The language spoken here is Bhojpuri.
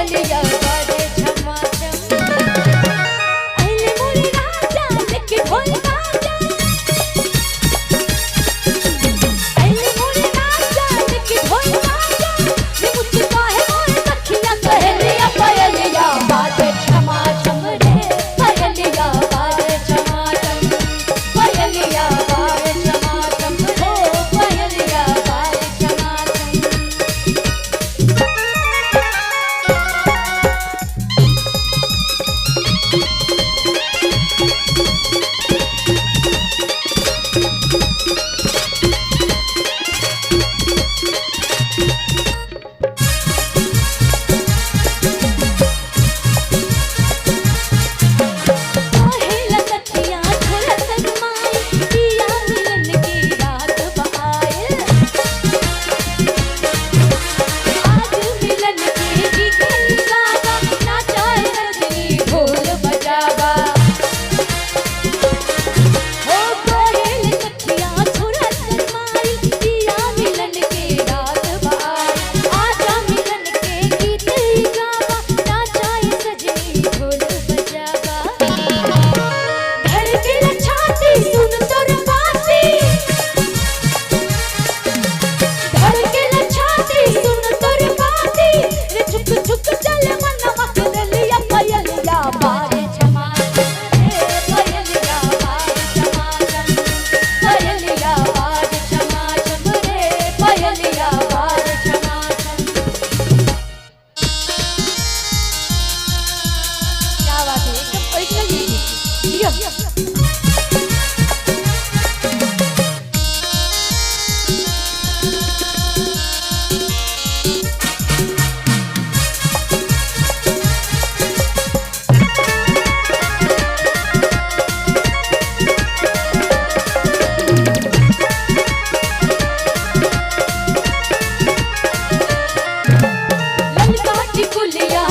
पयलिया बाजे छमा छम। अइले मोरे राजा लेके ढोल बाजा, अइले मोरे राजा लेके ढोल बाजा, रे मुझको है मोरे सखिया कहेलिया पयलिया बाजे छमा छम रे, पयलिया बाजे छमा छम, पयलिया बाजे छमा छम रे, पयलिया बाजे छमा छम। काहेला सखिया थोड़ा शर्माई, पिया मिलन की रात बहाए। आज मिलन के गीत गावा, नाचाए रजनी ढोल बजावा। ओ काहेला सखिया थोड़ा शर्माई, पिया मिलन के रात बहाए। आजा मिलन के गीत गावा, नाचाए सजनी ढोल बजावा। धड़केला छाती सुन तोर बाती, धड़केला छाती सुन तोर बाती, रे छुक छुक चल मनवा के दलिया पयलिया बाजे छमा छम रे, पयलिया बाजे छमा छम, पयलिया बाजे छमा छम रे, पयलिया बाजे छमा छम। क्या बात है, एकदम ओरिजिनल म्यूजिक। ललका टिकुलिया